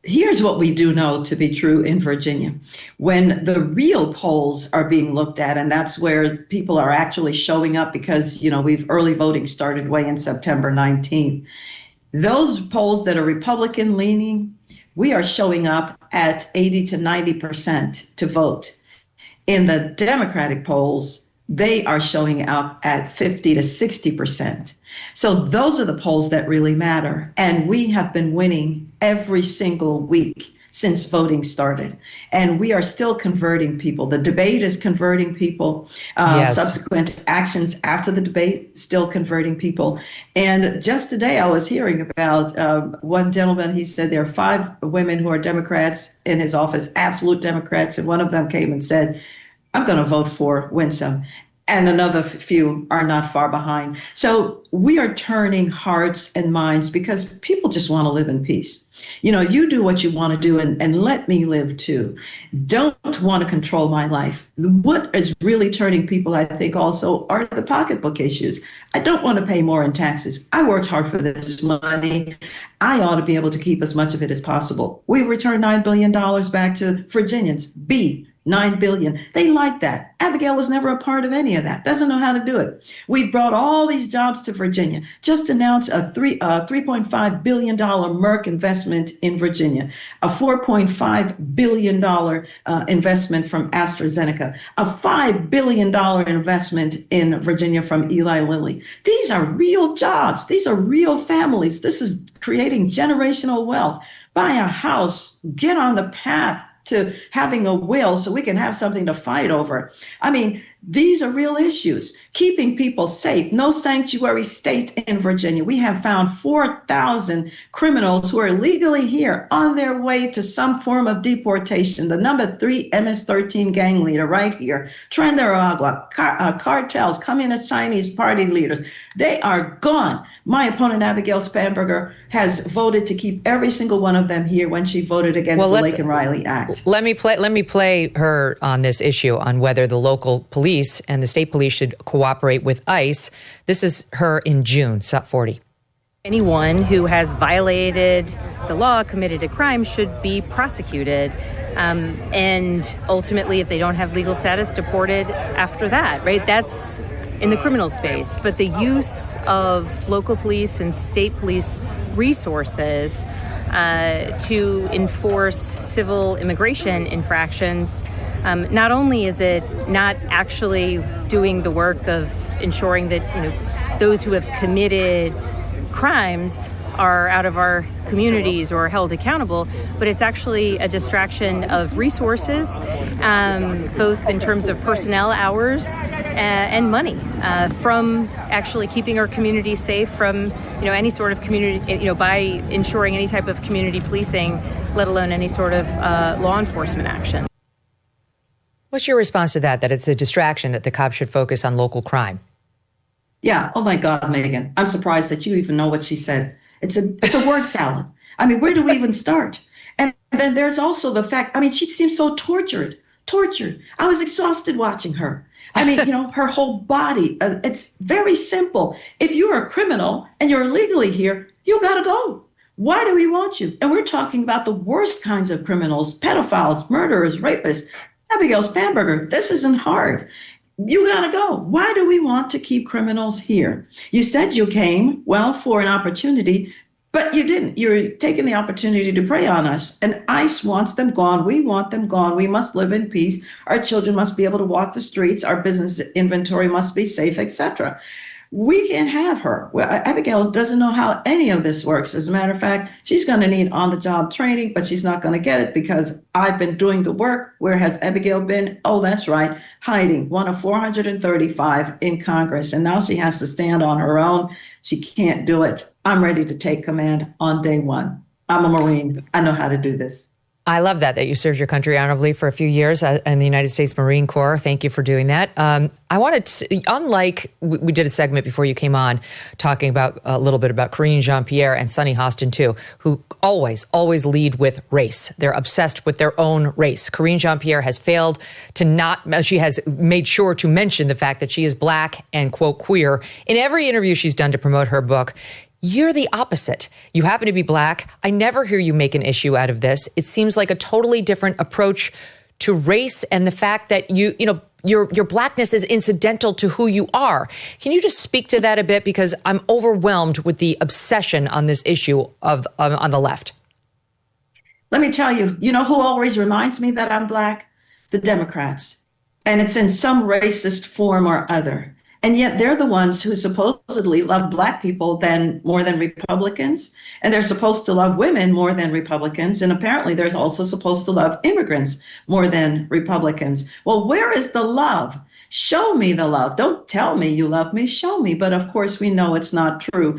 Here's what we do know to be true in Virginia. When the real polls are being looked at, and that's where people are actually showing up, because, early voting started way in September 19th. Those polls that are Republican leaning, we are showing up at 80 to 90% to vote. In the Democratic polls, they are showing up at 50 to 60%. So those are the polls that really matter. And we have been winning every single week since voting started. And we are still converting people. The debate is converting people. Subsequent actions after the debate, still converting people. And just today I was hearing about one gentleman. He said there are 5 women who are Democrats in his office, absolute Democrats. And one of them came and said, I'm going to vote for Winsome. and another few are not far behind. So we are turning hearts and minds because people just want to live in peace. You know, you do what you want to do and let me live too. Don't want to control my life. What is really turning people, I think, also are the pocketbook issues. I don't want to pay more in taxes. I worked hard for this money. I ought to be able to keep as much of it as possible. We've returned $9 billion back to Virginians. $9 billion. They like that. Abigail was never a part of any of that. Doesn't know how to do it. We've brought all these jobs to Virginia. Just announced a $3.5 billion Merck investment in Virginia, a $4.5 billion investment from AstraZeneca, a $5 billion investment in Virginia from Eli Lilly. These are real jobs. These are real families. This is creating generational wealth. Buy a house, get on the path to having a will so we can have something to fight over. I mean, these are real issues. Keeping people safe. No sanctuary state in Virginia. We have found 4,000 criminals who are legally here on their way to some form of deportation. The number 3 MS-13 gang leader right here. Tren de Aragua, cartels, communist Chinese party leaders. They are gone. My opponent, Abigail Spanberger, has voted to keep every single one of them here when she voted against the Lake and Riley Act. Let me play her on this issue on whether the local police and the state police should cooperate with ICE. This is her in June, SUP 40. Anyone who has violated the law, committed a crime, should be prosecuted. And ultimately, if they don't have legal status, deported after that, right? That's in the criminal space. But the use of local police and state police resources to enforce civil immigration infractions, not only is it not actually doing the work of ensuring that those who have committed crimes are out of our communities or held accountable, but it's actually a distraction of resources, both in terms of personnel hours and money, from actually keeping our community safe from any sort of community, by ensuring any type of community policing, let alone any sort of law enforcement action. What's your response to that it's a distraction, that the cops should focus on local crime? Yeah. Oh, my God, Megyn. I'm surprised that you even know what she said. It's a word salad. I mean, where do we even start? And then there's also the fact, she seems so tortured. I was exhausted watching her. Her whole body, it's very simple. If you're a criminal and you're illegally here, you got to go. Why do we want you? And we're talking about the worst kinds of criminals, pedophiles, murderers, rapists. Abigail Spanberger, this isn't hard. You got to go. Why do we want to keep criminals here? You said you came, for an opportunity, but you didn't. You're taking the opportunity to prey on us. And ICE wants them gone. We want them gone. We must live in peace. Our children must be able to walk the streets. Our business inventory must be safe, etc. We can't have her. Well, Abigail doesn't know how any of this works. As a matter of fact, she's going to need on-the-job training, but she's not going to get it because I've been doing the work. Where has Abigail been? Oh, that's right, hiding, one of 435 in Congress. And now she has to stand on her own. She can't do it. I'm ready to take command on day one. I'm a Marine. I know how to do this. I love that you served your country honorably for a few years in the United States Marine Corps. Thank you for doing that. I wanted to, unlike, we did a segment before you came on talking about a little bit about Karine Jean-Pierre and Sonny Hostin too, who always lead with race. They're obsessed with their own race. Karine Jean-Pierre has failed to she has made sure to mention the fact that she is Black and, quote, queer in every interview she's done to promote her book. You're the opposite. You happen to be Black. I never hear you make an issue out of this. It seems like a totally different approach to race and the fact that your Blackness is incidental to who you are. Can you just speak to that a bit? Because I'm overwhelmed with the obsession on this issue on the left. Let me tell you, who always reminds me that I'm Black? The Democrats. And it's in some racist form or other. And yet they're the ones who supposedly love Black people more than Republicans. And they're supposed to love women more than Republicans. And apparently they're also supposed to love immigrants more than Republicans. Well, where is the love? Show me the love. Don't tell me you love me. Show me. But of course, we know it's not true.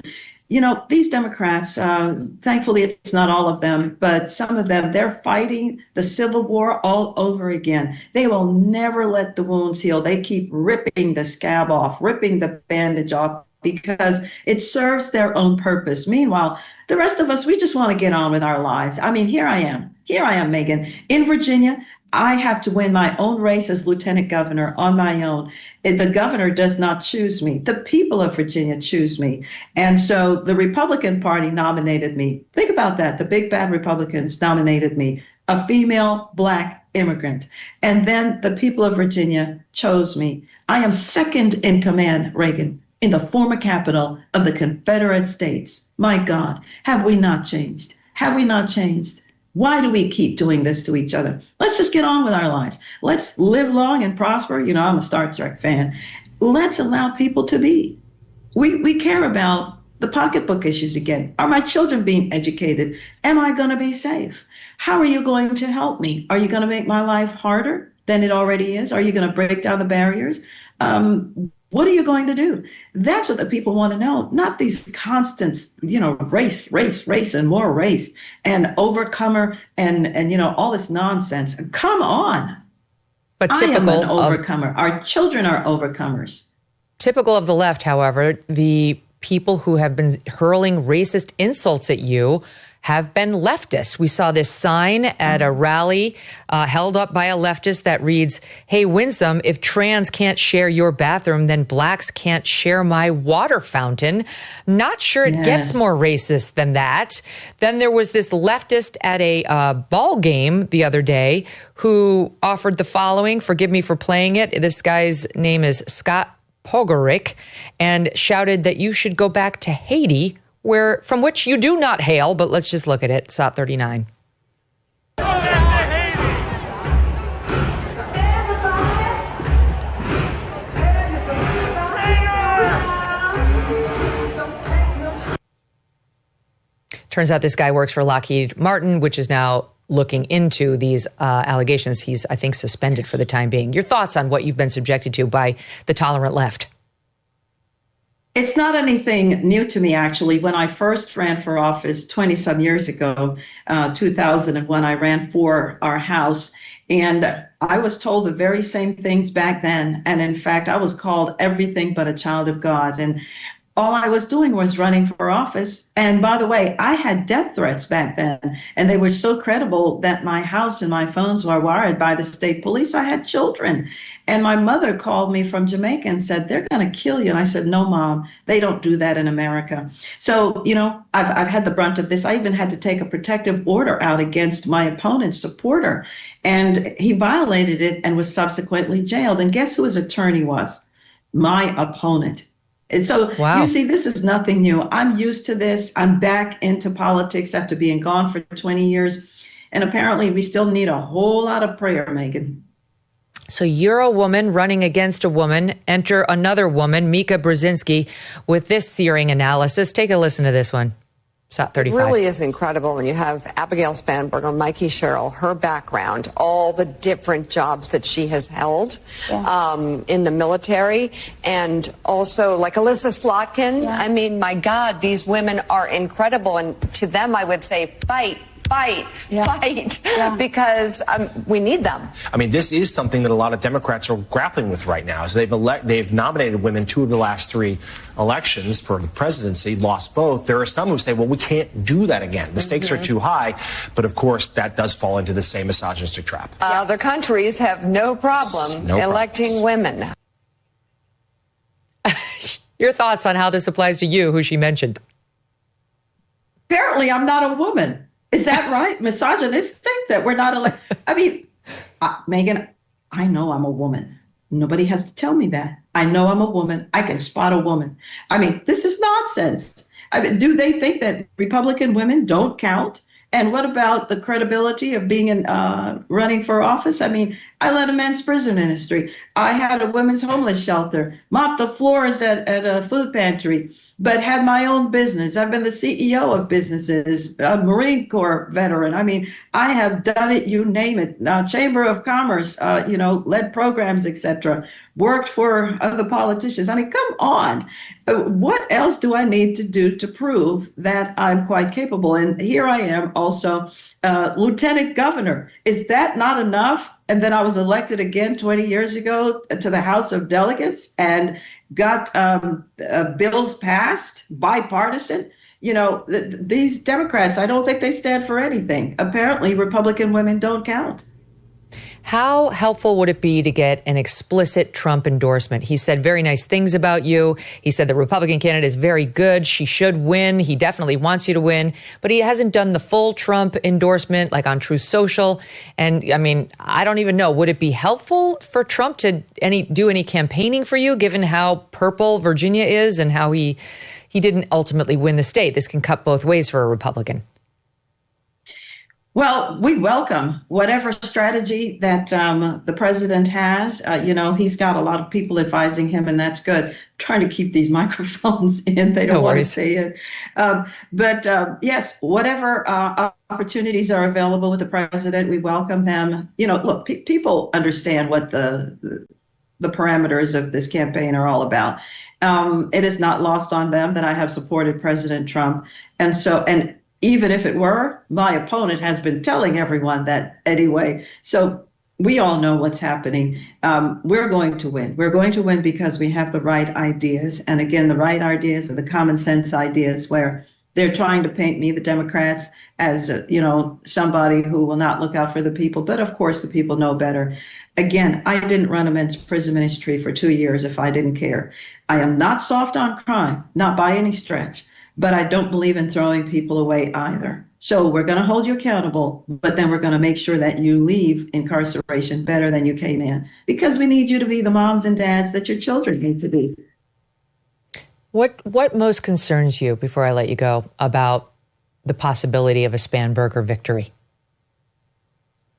these Democrats, thankfully it's not all of them, but some of them, they're fighting the Civil War all over again. They will never let the wounds heal. They keep ripping the scab off, ripping the bandage off, because it serves their own purpose. Meanwhile, the rest of us, we just want to get on with our lives. I mean, here I am, Megyn, in Virginia. I have to win my own race as lieutenant governor on my own. The governor does not choose me. The people of Virginia choose me. And so the Republican Party nominated me. Think about that. The big bad Republicans nominated me, a female Black immigrant. And then the people of Virginia chose me. I am second in command, Reagan, in the former capital of the Confederate States. My God, have we not changed? Have we not changed? Why do we keep doing this to each other? Let's just get on with our lives. Let's live long and prosper. I'm a Star Trek fan. Let's allow people to be. We care about the pocketbook issues again. Are my children being educated? Am I going to be safe? How are you going to help me? Are you going to make my life harder than it already is? Are you going to break down the barriers? What are you going to do? That's what the people want to know, not these constant, race, and more race and overcomer and all this nonsense. Come on. But I am an overcomer. Our children are overcomers. Typical of the left, however, the people who have been hurling racist insults at you have been leftists. We saw this sign at a rally held up by a leftist that reads, "Hey, Winsome, if trans can't share your bathroom, then blacks can't share my water fountain." Not sure it gets more racist than that. Then there was this leftist at a ball game the other day who offered the following. Forgive me for playing it. This guy's name is Scott Pogoric, and shouted that you should go back to Haiti, from which you do not hail, but let's just look at it. SOT 39. Turns out this guy works for Lockheed Martin, which is now looking into these allegations. He's, I think, suspended for the time being. Your thoughts on what you've been subjected to by the tolerant left? It's not anything new to me, actually. When I first ran for office 20-some years ago, 2001, I ran for our House, and I was told the very same things back then. And in fact, I was called everything but a child of God. And all I was doing was running for office. And by the way, I had death threats back then, and they were so credible that my house and my phones were wired by the state police. I had children. And my mother called me from Jamaica and said, "They're going to kill you." And I said, "No, Mom, they don't do that in America." So, I've had the brunt of this. I even had to take a protective order out against my opponent's supporter. And he violated it and was subsequently jailed. And guess who his attorney was? My opponent. And so, You see, this is nothing new. I'm used to this. I'm back into politics after being gone for 20 years. And apparently we still need a whole lot of prayer, Megyn. So you're a woman running against a woman. Enter another woman, Mika Brzezinski, with this searing analysis. Take a listen to this one. SOT 35. It really is incredible when you have Abigail Spanberger, Mikey Sherrill, her background, all the different jobs that she has held in the military, and also like Alyssa Slotkin. Yeah. I mean, my God, these women are incredible. And to them, I would say, fight, because we need them. I mean, this is something that a lot of Democrats are grappling with right now. Is they've nominated women 2 of the last 3 elections for the presidency, lost both. There are some who say, well, we can't do that again. The stakes are too high. But of course, that does fall into the same misogynistic trap. Other countries have no problem electing women. Your thoughts on how this applies to you, who she mentioned? Apparently, I'm not a woman. Is that right? Misogynists think that we're not I mean, Megyn, I know I'm a woman. Nobody has to tell me that. I know I'm a woman. I can spot a woman. I mean, this is nonsense. I mean, do they think that Republican women don't count? And what about the credibility of being running for office? I mean, I led a men's prison ministry. I had a women's homeless shelter, mopped the floors at a food pantry, but had my own business. I've been the CEO of businesses, a Marine Corps veteran. I mean, I have done it, you name it. Chamber of Commerce, led programs, etc. Worked for other politicians. I mean, come on. What else do I need to do to prove that I'm quite capable? And here I am also lieutenant governor. Is that not enough? And then I was elected again 20 years ago to the House of Delegates and got bills passed, bipartisan. These Democrats, I don't think they stand for anything. Apparently, Republican women don't count. How helpful would it be to get an explicit Trump endorsement? He said very nice things about you. He said the Republican candidate is very good. She should win. He definitely wants you to win. But he hasn't done the full Trump endorsement, like on Truth Social. And I mean, I don't even know. Would it be helpful for Trump to do any campaigning for you, given how purple Virginia is and how he didn't ultimately win the state? This can cut both ways for a Republican. Well, we welcome whatever strategy that the president has. He's got a lot of people advising him, and that's good. I'm trying to keep these microphones in. They don't want to say it. But yes, whatever opportunities are available with the president, we welcome them. Look, people understand what the parameters of this campaign are all about. It is not lost on them that I have supported President Trump. And even if it were, my opponent has been telling everyone that anyway. So we all know what's happening. We're going to win. We're going to win because we have the right ideas. And again, the right ideas are the common sense ideas where they're trying to paint me, the Democrats, as, somebody who will not look out for the people. But of course, the people know better. Again, I didn't run a men's prison ministry for 2 years if I didn't care. I am not soft on crime, not by any stretch. But I don't believe in throwing people away either. So we're going to hold you accountable, but then we're going to make sure that you leave incarceration better than you came in, because we need you to be the moms and dads that your children need to be. What most concerns you, before I let you go, about the possibility of a Spanberger victory?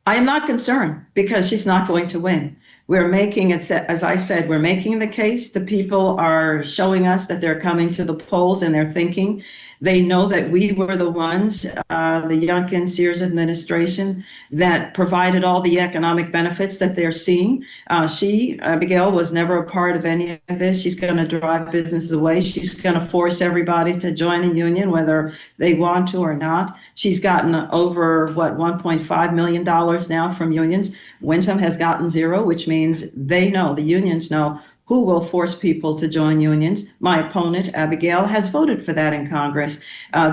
I am not concerned because she's not going to win. We're making it, as I said, we're making the case. The people are showing us that they're coming to the polls and they're thinking. They know that we were the ones, the Youngkin-Sears administration, that provided all the economic benefits that they're seeing. Abigail, was never a part of any of this. She's going to drive businesses away. She's going to force everybody to join a union, whether they want to or not. She's gotten over, $1.5 million now from unions. Winsome has gotten zero, which means they know, the unions know, who will force people to join unions. My opponent, Abigail, has voted for that in Congress.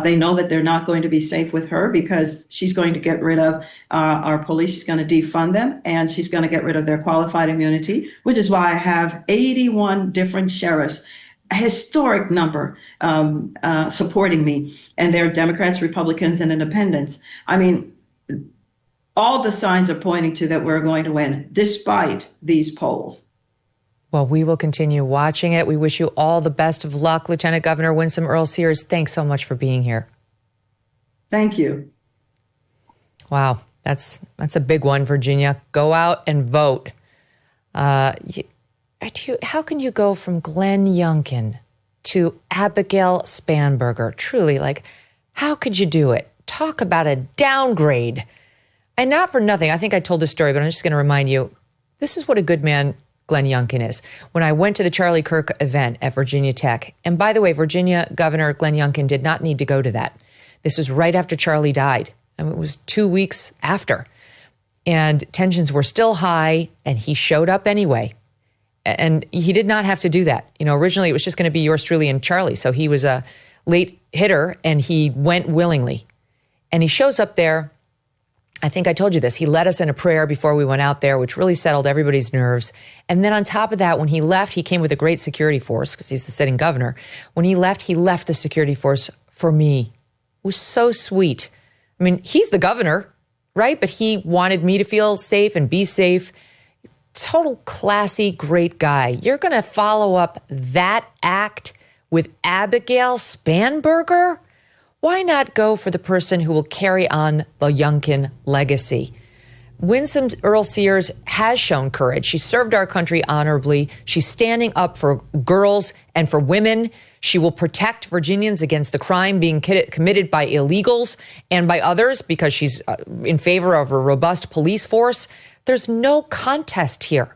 They know that they're not going to be safe with her because she's going to get rid of our police. She's going to defund them, and she's going to get rid of their qualified immunity, which is why I have 81 different sheriffs, a historic number, supporting me. And they're Democrats, Republicans, and independents. I mean, all the signs are pointing to that we're going to win, despite these polls. Well, we will continue watching it. We wish you all the best of luck, Lieutenant Governor Winsome Earle-Sears. Thanks so much for being here. Thank you. Wow, that's a big one, Virginia. Go out and vote. How can you go from Glenn Youngkin to Abigail Spanberger? Truly, how could you do it? Talk about a downgrade. And not for nothing. I think I told this story, but I'm just going to remind you, this is what a good man Glenn Youngkin is. When I went to the Charlie Kirk event at Virginia Tech, and by the way, Virginia Governor Glenn Youngkin did not need to go to that. This was right after Charlie died. I mean, it was 2 weeks after. And tensions were still high, and he showed up anyway. And he did not have to do that. Originally it was just going to be yours truly and Charlie. So he was a late hitter, and he went willingly. And he shows up there. I think I told you this. He led us in a prayer before we went out there, which really settled everybody's nerves. And then on top of that, when he left, he came with a great security force because he's the sitting governor. When he left the security force for me. It was so sweet. I mean, he's the governor, right? But he wanted me to feel safe and be safe. Total classy, great guy. You're going to follow up that act with Abigail Spanberger? Why not go for the person who will carry on the Youngkin legacy? Winsome Earle-Sears has shown courage. She served our country honorably. She's standing up for girls and for women. She will protect Virginians against the crime being committed by illegals and by others because she's in favor of a robust police force. There's no contest here.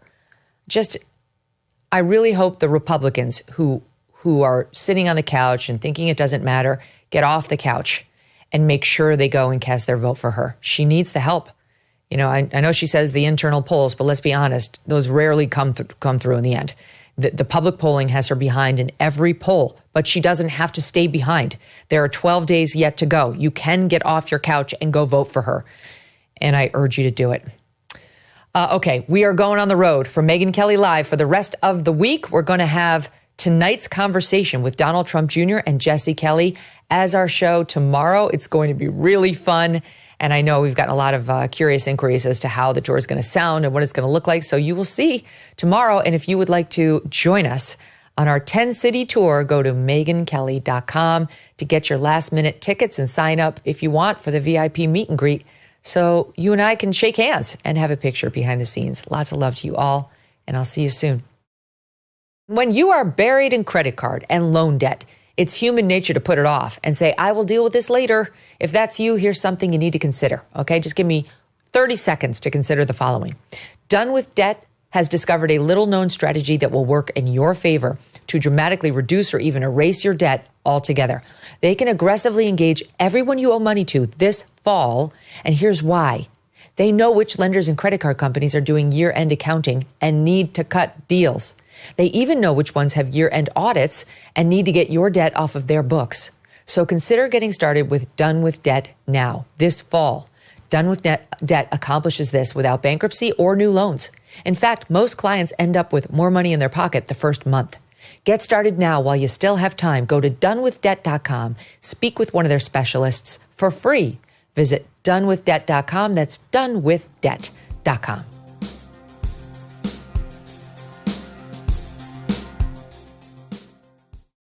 I really hope the Republicans who are sitting on the couch and thinking it doesn't matter, get off the couch and make sure they go and cast their vote for her. She needs the help. You know, I know she says the internal polls, but let's be honest, those rarely come through in the end. The public polling has her behind in every poll, but she doesn't have to stay behind. There are 12 days yet to go. You can get off your couch and go vote for her. And I urge you to do it. Okay, we are going on the road for Megyn Kelly Live for the rest of the week. We're going to have tonight's conversation with Donald Trump Jr. and Jesse Kelly as our show tomorrow. It's going to be really fun. And I know we've gotten a lot of curious inquiries as to how the tour is going to sound and what it's going to look like. So you will see tomorrow. And if you would like to join us on our 10-city tour, go to megynkelly.com to get your last-minute tickets and sign up if you want for the VIP meet and greet. So you and I can shake hands and have a picture behind the scenes. Lots of love to you all, and I'll see you soon. When you are buried in credit card and loan debt, it's human nature to put it off and say, I will deal with this later. If that's you, here's something you need to consider. Okay, just give me 30 seconds to consider the following. Done with Debt has discovered a little-known strategy that will work in your favor to dramatically reduce or even erase your debt altogether. They can aggressively engage everyone you owe money to this fall, and here's why. They know which lenders and credit card companies are doing year-end accounting and need to cut deals. They even know which ones have year-end audits and need to get your debt off of their books. So consider getting started with Done with Debt now, this fall. Done with Debt accomplishes this without bankruptcy or new loans. In fact, most clients end up with more money in their pocket the first month. Get started now while you still have time. Go to donewithdebt.com. Speak with one of their specialists for free. Visit donewithdebt.com. That's donewithdebt.com.